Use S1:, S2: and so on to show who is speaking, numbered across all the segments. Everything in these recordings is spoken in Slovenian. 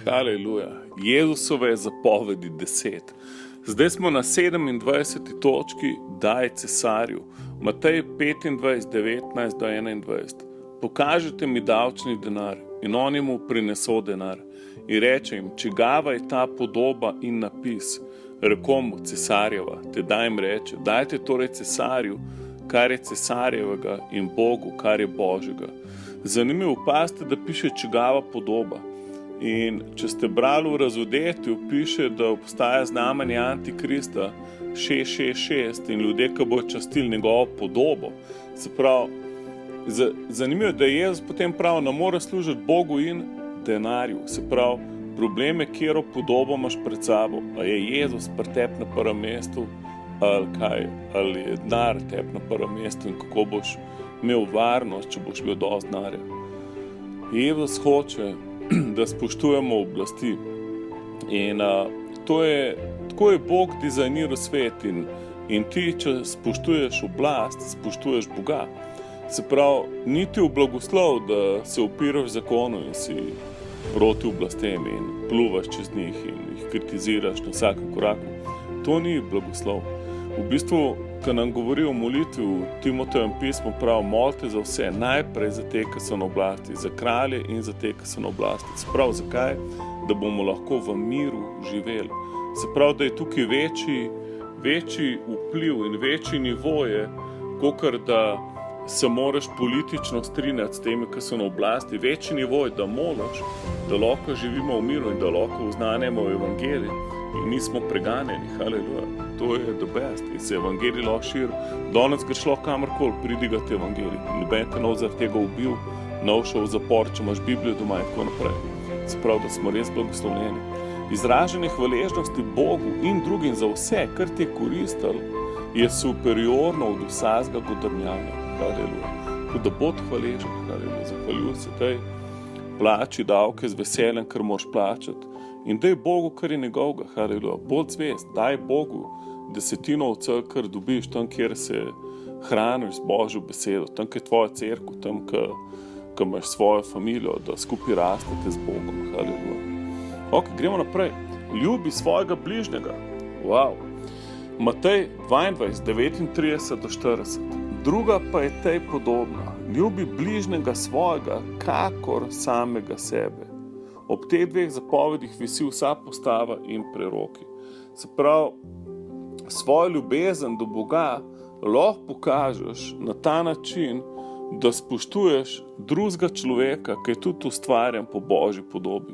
S1: Haleluja. Jezusove zapovedi 10. Zdaj smo na 27. točki, daj cesarju. Matej 25, 19 do 21. Pokažite mi davčni denar. In oni mu prineso denar. In reče jim, čigava je ta podoba in napis. Rekomu, cesarjeva. Tedaj jim reče, dajte torej cesarju, kar je cesarjevega, in Bogu, kar je Božjega. Zanimivo, pazite, da piše čigava podoba. In če ste brali v razodetju, piše, da obstaja znamenje Antikrista 666 in ljudje, ki bodo častili njegovo podobo. Se pravi, zanimivo je, da Jezus potem pravi, ne more služiti Bogu in denarju. Se pravi, problem je, kjero podobo imaš pred sabo. A je Jezus pri tebi na prvem mestu, ali kaj, ali je denar tebi na prvem mestu in kako boš imel varnost, če boš imel dosti denarja. Jezus hoče, da spoštujemo oblasti. In tako je Bog dizajniral svet in ti, če spoštuješ oblast, spoštuješ Boga. Se pravi, ni ti v blagoslov, da se upiraš zakonu in si proti oblastem in pluvaš čez njih in jih kritiziraš na vsakem koraku. To ni blagoslov. V bistvu, ko nam govori o molitvi v Timotejem pismu, pravi, molite za vse, najprej za te, ki so na oblasti, za kralje in za te, ki so na oblasti. Se pravi, zakaj? Da bomo lahko v miru živeli. Se pravi, da je tukaj večji vpliv in večji nivoje, kakor da se moraš politično strinjati s temi, ki so na oblasti. Večji nivoj, da moliš, da lahko živimo v miru in da lahko oznanjamo evangelij in nismo preganjeni. Haleluja. To je the best. In se evangelij lahko širi. Danes greš lahko kamorkoli, pridigati evangelij. Noben te nov zaradi tega ubil, nov šel v zapor, če imaš Biblijo doma in tako naprej. Se pravi, da smo res blagoslovljeni. Izražanje hvaležnosti Bogu in drugim za vse, kar ti je koristilo, je superiorno od vsakega godrnjanja. Haleluja. Tako da bod hvaležen. Haleluja. Zahvaljuj se tej. Plači davke z veseljem, kar moraš plačati. In daj Bogu, kar je njegovega. Haleluja. Bod zvest. Daj Bogu desetino od vsega, kar dobiš, tam, kjer se hraniš z Božjo besedo, tam, kjer je tvoja cerkev, tam, kjer imaš svojo familijo, da skupaj rastete z Bogom. Haleluja. Ok, gremo naprej. Ljubi svojega bližnjega. Wow. Matej 22, 39 do 40. Druga pa je tej podobna. Ljubi bližnjega svojega, kakor samega sebe. Ob teh dveh zapovedih visi vsa postava in preroki. Se pravi, svojo ljubezen do Boga lahko pokažeš na ta način, da spoštuješ drugega človeka, ki je tudi ustvarjen po Božji podobi.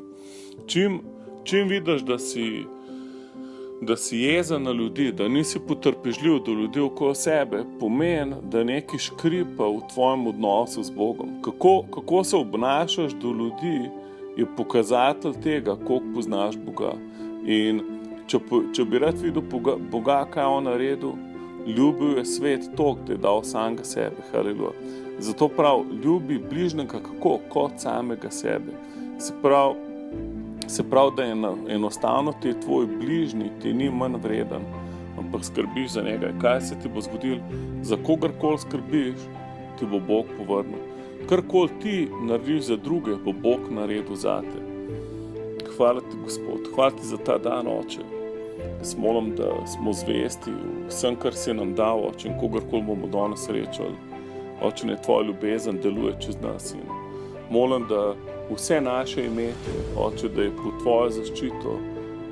S1: Čim vidiš, da si jezen na ljudi, da nisi potrpežljiv do ljudi okoli sebe, pomeni, da nekaj škripa v tvojem odnosu z Bogom. Kako se obnašaš do ljudi, je pokazatelj tega, koliko poznaš Boga. In če bi rad videl Boga, kaj on naredil, ljubil je svet toliko, da je dal samega sebe. Haleluja. Zato prav, ljubi bližnjega kako? Kot samega sebe. Se pravi, da je enostavno ti tvoj bližnji, ti ni manj vreden, ampak skrbiš za njega. Kaj se ti bo zgodilo? Za kogarkoli skrbiš, ti bo Bog povrnil. Karkoli ti narediš za druge, bo Bog naredil zate. Hvala ti, Gospod, hvala ti za ta dan, Oče. Jaz molim, da smo zvesti vsem, kar si nam dal, Oče, in kogarkoli bomo danes srečali. Oče, naj tvoja ljubezen deluje čez nas in molim, da vse naše imetje, Oče, da je pod tvojo zaščito,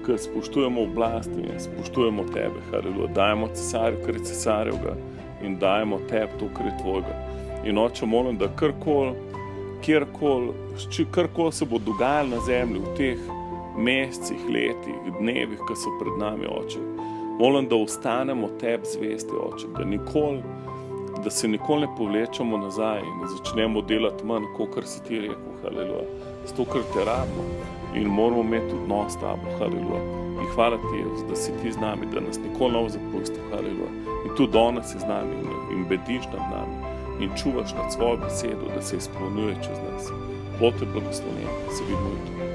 S1: ker spoštujemo oblast in spoštujemo tebe. Haleluja. Dajemo cesarju, kar je cesarjevga, in dajemo tebi to, kar je tvojega. In Oče, molim, da karkoli se bo dogajalo na zemlji v teh mesecih, letih, dnevih, ki so pred nami, Oče. Molim, da ostanemo tebi zvesti, Oče, da se nikoli ne povlečemo nazaj in da začnemo delati manj, kakor si ti rekel. Haleluja. Zato, ker te rabimo in moramo imeti odnos s tabo. Haleluja. In hvala ti, da si ti z nami, da nas nikoli ne zapustil. Haleluja. In tu danes si z nami in bediš nad nami in čuvaš nad svojo besedo, da se izpolnjuje čez nas. Bog te blagoslovi, se vidimo jutri.